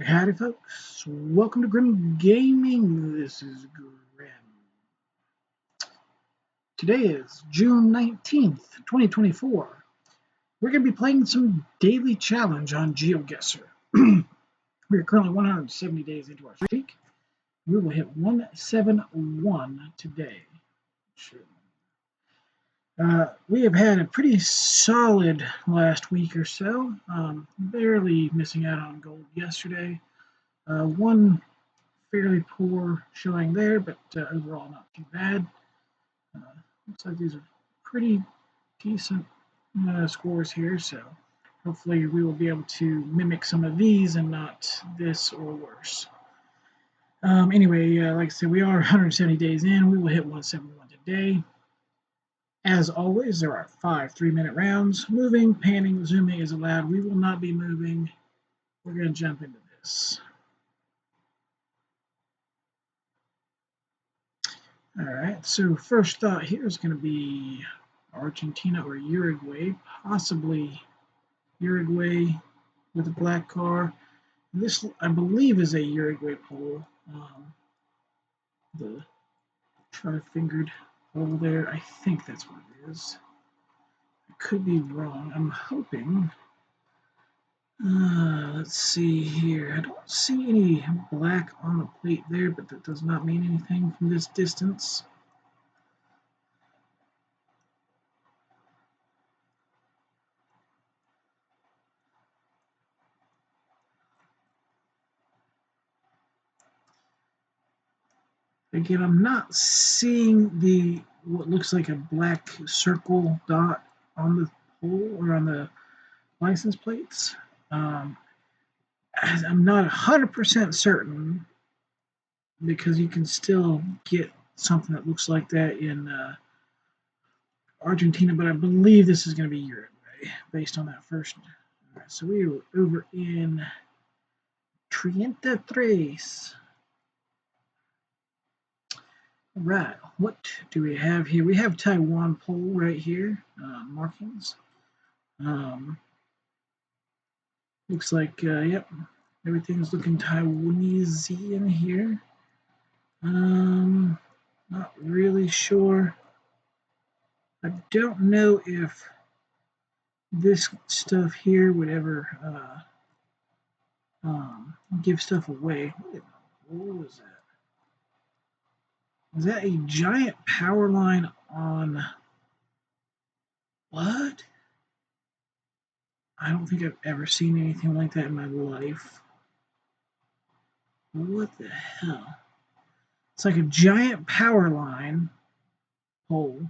Howdy, folks. Welcome to Grim Gaming. This is Grim. Today is June 19th, 2024. We're going to be playing some daily challenge on GeoGuessr. We are currently 170 days into our streak. We will hit 171 today. We have had a pretty solid last week or so, barely missing out on gold yesterday. One fairly poor showing there, but overall not too bad. Looks like these are pretty decent scores here, so hopefully we will be able to mimic some of these and not this or worse. Anyway, like I said, we are 170 days in. We will hit 171 today. As always, there are 5 3-minute rounds. Moving, panning, zooming is allowed. We will not be moving. We're going to jump into this. All right, so first thought here is going to be Argentina or Uruguay, possibly Uruguay with a black car. This, I believe, is a Uruguay pole. The tri-fingered pole there, I think that's what it is. I could be wrong. I'm hoping. Let's see here. I don't see any black on the plate there, but that does not mean anything from this distance. Again, I'm not seeing what looks like a black circle dot on the pole or on the license plates. I'm not 100% certain because you can still get something that looks like that in Argentina, but I believe this is going to be Uruguay based on that first. All right, so we are over in 33. Right, what do we have here? We have Taiwan pole right here, markings. Looks like, yep, everything's looking Taiwanese in here. Not really sure. I don't know if this stuff here would ever give stuff away. What was that? Is that a giant power line on what? I don't think I've ever seen anything like that in my life. What the hell? It's like a giant power line pole,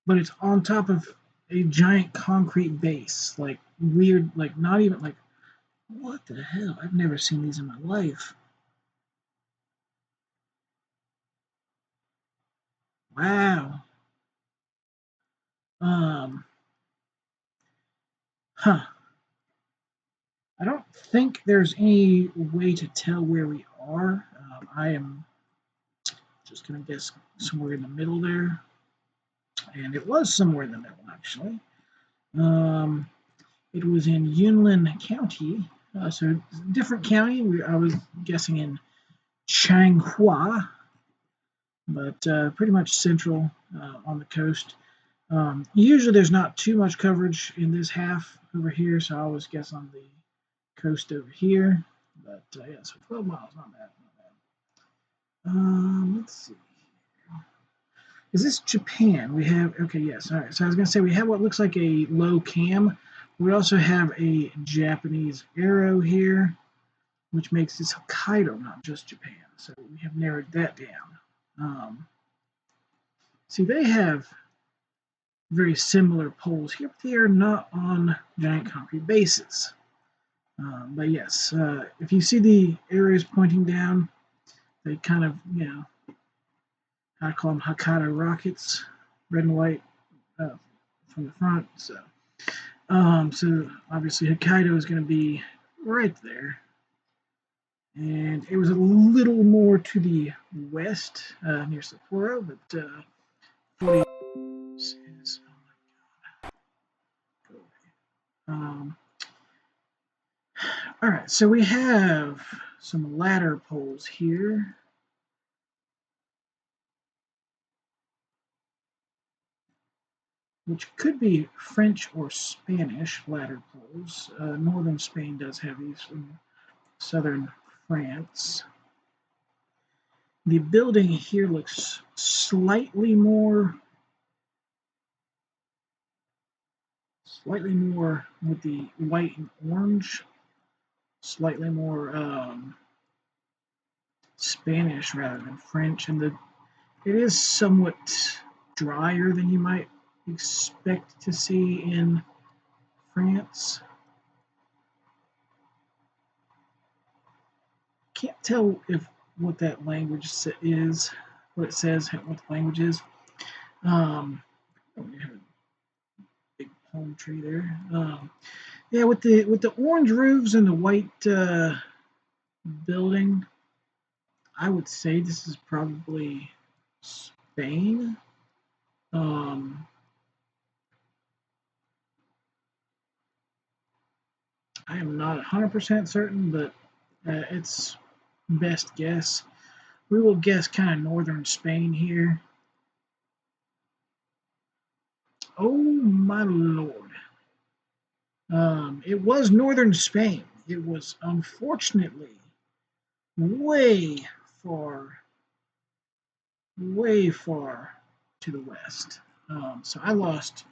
but it's on top of a giant concrete base. Like weird, like not even like, what the hell? I've never seen these in my life. Wow. Huh. I don't think there's any way to tell where we are. I am just going to guess somewhere in the middle there. And it was somewhere in the middle, actually. It was in Yunlin County. So different county. I was guessing in Changhua, but pretty much central on the coast. Usually there's not too much coverage in this half over here, so I always guess on the coast over here. But yeah, so 12 miles, not bad, not bad. Let's see. Is this Japan? We have, okay, yes, all right. So I was going to say we have what looks like a low cam. We also have a Japanese arrow here, which makes this Hokkaido, not just Japan. So we have narrowed that down. See, they have very similar poles here, but they are not on giant concrete bases. But yes, if you see the arrows pointing down, they kind of, you know, I call them Hokkaido rockets, red and white from the front. So obviously Hokkaido is going to be right there. And it was a little more to the west near Sapporo, but 40 is, oh my God. Go away. All right, so we have some ladder poles here. Which could be French or Spanish ladder poles. Northern Spain does have these from southern France. The building here looks slightly more with the white and orange, slightly more Spanish rather than French, and it is somewhat drier than you might expect to see in France. Can't tell if what that language is, what it says, what the language is. We have a big palm tree there. Yeah, with the orange roofs and the white building, I would say this is probably Spain. I am not 100% certain, but it's best guess. We will guess kind of northern Spain here. Oh my lord. It was northern Spain. It was unfortunately way far to the west. So I lost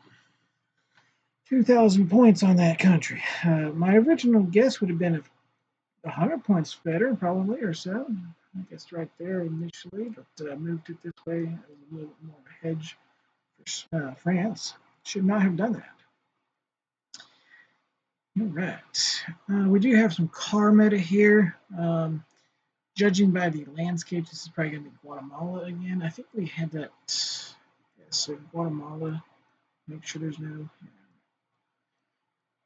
2,000 points on that country. My original guess would have been 100 points better, probably, or so. I guess right there initially, but I moved it this way as a little bit more of a hedge for France. Should not have done that. All right. We do have some car meta here. Judging by the landscape, this is probably going to be Guatemala again. I think we had that. Yeah, so Guatemala. Make sure there's no.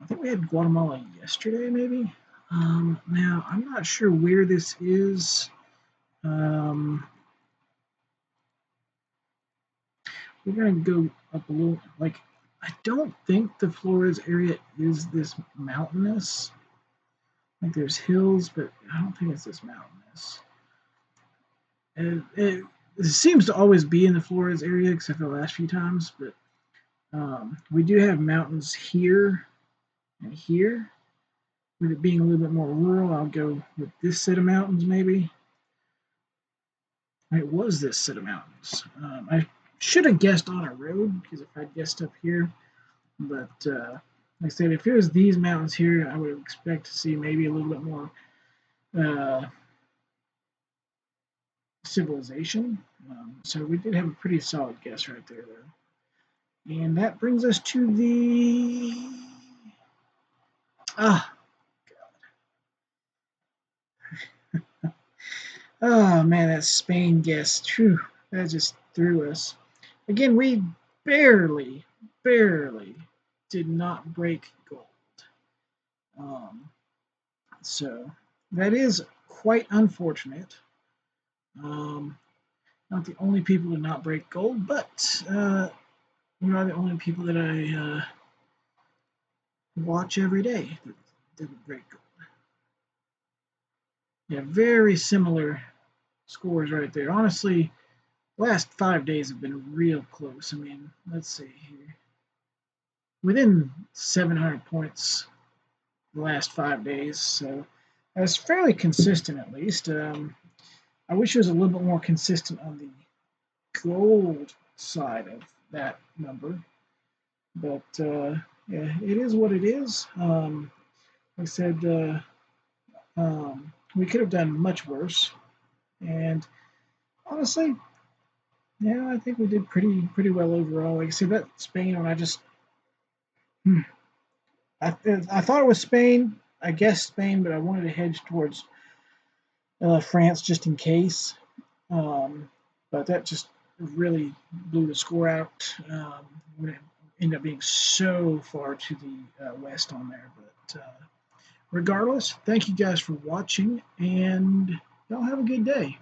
I think we had Guatemala yesterday, maybe. Now, I'm not sure where this is. We're going to go up a little. Like, I don't think the Flores area is this mountainous. Like, there's hills, but I don't think it's this mountainous. It seems to always be in the Flores area, except for the last few times. But we do have mountains here and here. With it being a little bit more rural, I'll go with this set of mountains, maybe. It was this set of mountains. I should have guessed on a road, because if I'd guessed up here, but like I said, if it was these mountains here, I would expect to see maybe a little bit more civilization. So we did have a pretty solid guess right there, though. And that brings us to the oh man, that Spain guess. True, that just threw us. Again, we barely did not break gold. So that is quite unfortunate. Not the only people to not break gold, but we are the only people that I watch every day that didn't break gold. Yeah, very similar scores right there. Honestly, last 5 days have been real close. I mean, let's see here. Within 700 points the last 5 days, so that's fairly consistent at least. I wish it was a little bit more consistent on the gold side of that number, but yeah, it is what it is. Like I said, we could have done much worse, and honestly, yeah, I think we did pretty well overall. Like I said, that Spain one, I thought it was Spain. I guessed Spain, but I wanted to hedge towards France just in case. But that just really blew the score out. It ended up being so far to the west on there. But regardless, thank you guys for watching, and y'all have a good day.